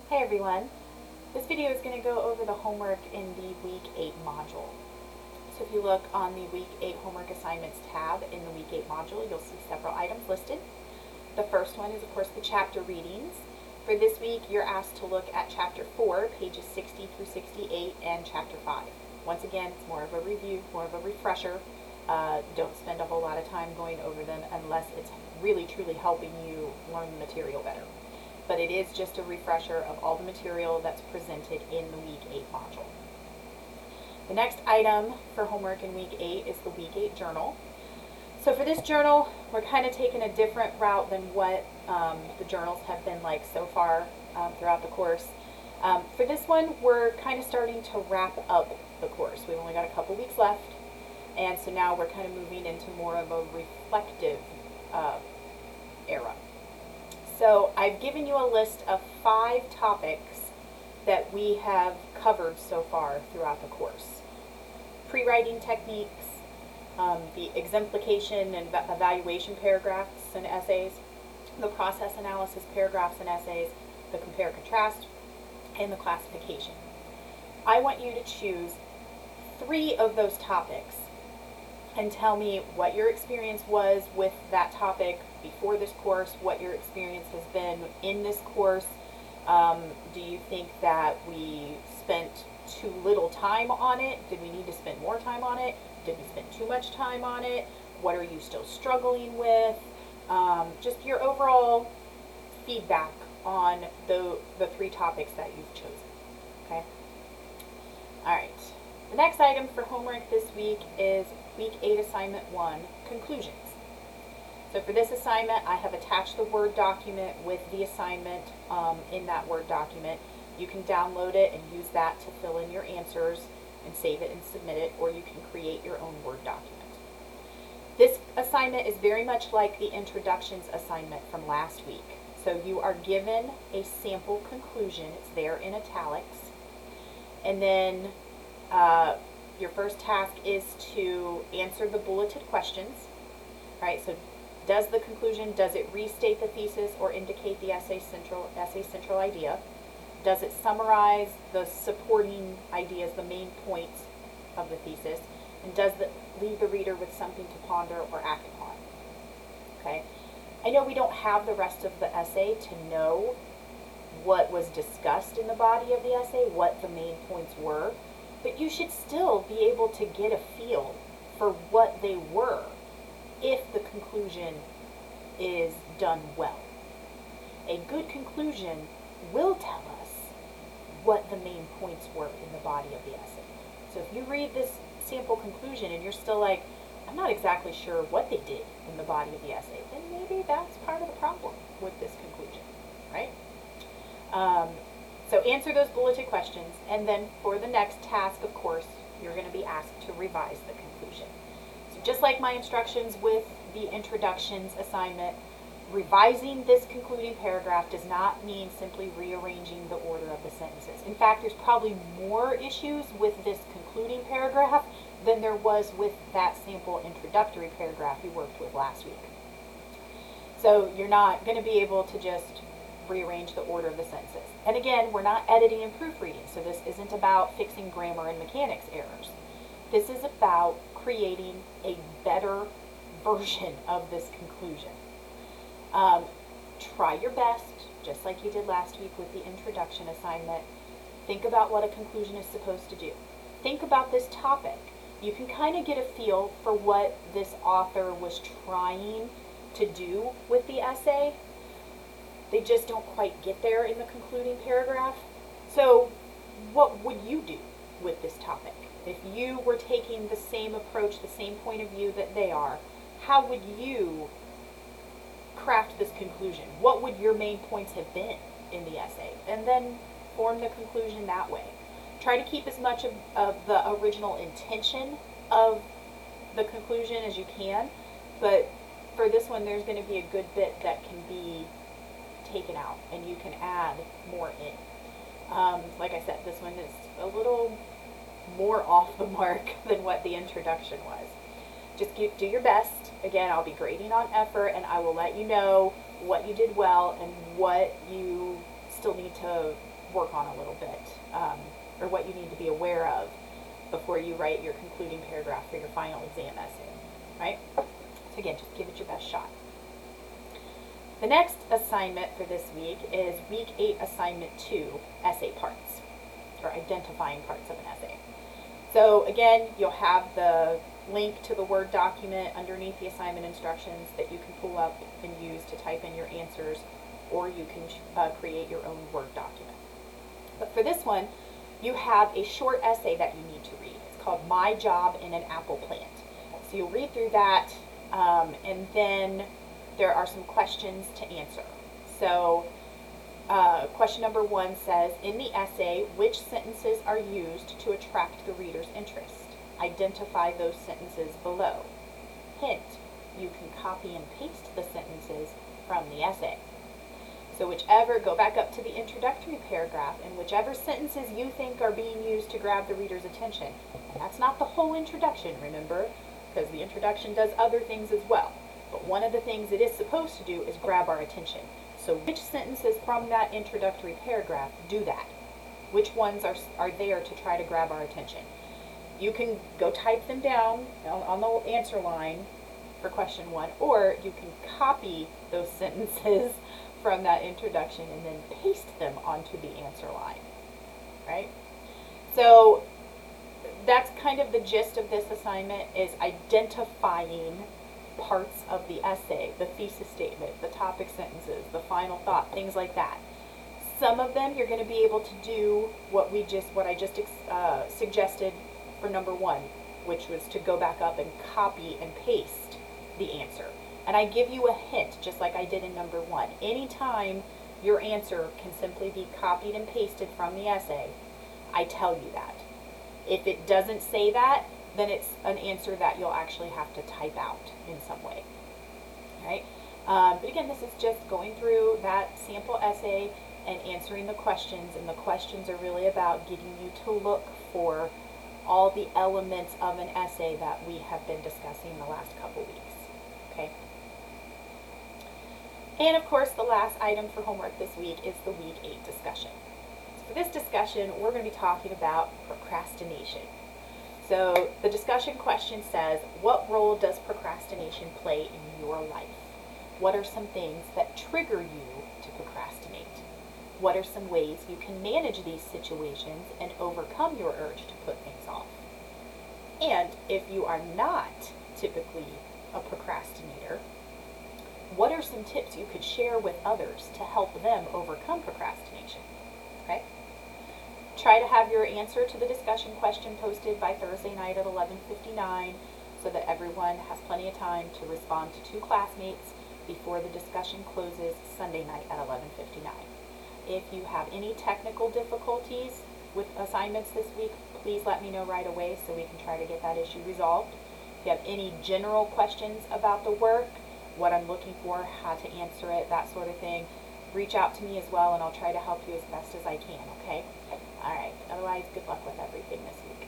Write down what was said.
Hi everyone. This video is going to go over the homework in the Week 8 module. So if you look on the Week 8 Homework Assignments tab in the Week 8 module, you'll see several items listed. The first one is, of course, the chapter readings. For this week, you're asked to look at Chapter 4, pages 60 through 68, and Chapter 5. Once again, it's more of a review, more of a refresher. Don't spend a whole lot of time going over them unless it's really, truly helping you learn the material better. But it is just a refresher of all the material that's presented in the Week 8 module. The next item for homework in Week 8 is the Week 8 journal. So for this journal, we're kind of taking a different route than what the journals have been like so far throughout the course. For this one, we're kind of starting to wrap up the course. We've only got a couple weeks left, and so now we're kind of moving into more of a reflective era. So I've given you a list of 5 topics that we have covered so far throughout the course. Pre-writing techniques, the exemplification and evaluation paragraphs and essays, the process analysis paragraphs and essays, the compare-contrast, and the classification. I want you to choose 3 of those topics and tell me what your experience was with that topic before this course, what your experience has been in this course. Do you think that we spent too little time on it? Did we need to spend more time on it? Did we spend too much time on it? What are you still struggling with? Just your overall feedback on the 3 topics that you've chosen. Okay? All right. The next item for homework this week is Week 8 Assignment 1, Conclusions. So for this assignment, I have attached the Word document with the assignment in that Word document. You can download it and use that to fill in your answers and save it and submit it, or you can create your own Word document. This assignment is very much like the introductions assignment from last week. So you are given a sample conclusion. It's there in italics. And then your first task is to answer the bulleted questions. All right, so does the conclusion, does it restate the thesis or indicate the essay central idea? Does it summarize the supporting ideas, the main points of the thesis? And does it leave the reader with something to ponder or act upon? Okay. I know we don't have the rest of the essay to know what was discussed in the body of the essay, what the main points were, but you should still be able to get a feel for what they were if the conclusion is done well. A good conclusion will tell us what the main points were in the body of the essay. So if you read this sample conclusion and you're still like, I'm not exactly sure what they did in the body of the essay, then maybe that's part of the problem with this conclusion, right? So answer those bulleted questions, and then for the next task, of course, you're going to be asked to revise the conclusion. So just like my instructions with the introductions assignment, revising this concluding paragraph does not mean simply rearranging the order of the sentences. In fact, there's probably more issues with this concluding paragraph than there was with that sample introductory paragraph you worked with last week. So you're not going to be able to just rearrange the order of the sentences. And again, we're not editing and proofreading, so this isn't about fixing grammar and mechanics errors. This is about creating a better version of this conclusion. Try your best, just like you did last week with the introduction assignment. Think about what a conclusion is supposed to do. Think about this topic. You can kind of get a feel for what this author was trying to do with the essay. They just don't quite get there in the concluding paragraph. So what would you do with this topic? If you were taking the same approach, the same point of view that they are, how would you craft this conclusion? What would your main points have been in the essay? And then form the conclusion that way. Try to keep as much of the original intention of the conclusion as you can, but for this one there's going to be a good bit that can be taken out and you can add more in. Like I said, this one is a little more off the mark than what the introduction was. Just do your best. Again, I'll be grading on effort, and I will let you know what you did well and what you still need to work on a little bit, or what you need to be aware of before you write your concluding paragraph for your final exam essay, right? So again, just give it your best shot. The next assignment for this week is Week 8 Assignment 2, Essay Parts, or Identifying Parts of an Essay. So again, you'll have the link to the Word document underneath the assignment instructions that you can pull up and use to type in your answers, or you can create your own Word document. But for this one, you have a short essay that you need to read. It's called My Job in an Apple Plant. So you'll read through that, and then there are some questions to answer. So question number 1 says, in the essay, which sentences are used to attract the reader's interest? Identify those sentences below. Hint, you can copy and paste the sentences from the essay. So go back up to the introductory paragraph, and whichever sentences you think are being used to grab the reader's attention. And that's not the whole introduction, remember, because the introduction does other things as well. But one of the things it is supposed to do is grab our attention. So which sentences from that introductory paragraph do that? Which ones are there to try to grab our attention? You can go type them down on the answer line for question 1, or you can copy those sentences from that introduction and then paste them onto the answer line, right? So that's kind of the gist of this assignment, is identifying parts of the essay, the thesis statement, the topic sentences, the final thought, things like that. Some of them you're going to be able to do what I just suggested for number 1, which was to go back up and copy and paste the answer. And I give you a hint, just like I did in number 1. Anytime your answer can simply be copied and pasted from the essay, I tell you that. If it doesn't say that, then it's an answer that you'll actually have to type out in some way. All right? But again, this is just going through that sample essay and answering the questions, and the questions are really about getting you to look for all the elements of an essay that we have been discussing the last couple weeks. Okay? And of course, the last item for homework this week is the Week 8 discussion. So for this discussion, we're going to be talking about procrastination. So the discussion question says, what role does procrastination play in your life? What are some things that trigger you to procrastinate? What are some ways you can manage these situations and overcome your urge to put things off? And if you are not typically a procrastinator, what are some tips you could share with others to help them overcome procrastination? Okay? Try to have your answer to the discussion question posted by Thursday night at 11:59 so that everyone has plenty of time to respond to 2 classmates before the discussion closes Sunday night at 11:59. If you have any technical difficulties with assignments this week, please let me know right away so we can try to get that issue resolved. If you have any general questions about the work, what I'm looking for, how to answer it, that sort of thing, reach out to me as well, and I'll try to help you as best as I can, okay? All right. Otherwise, good luck with everything this week.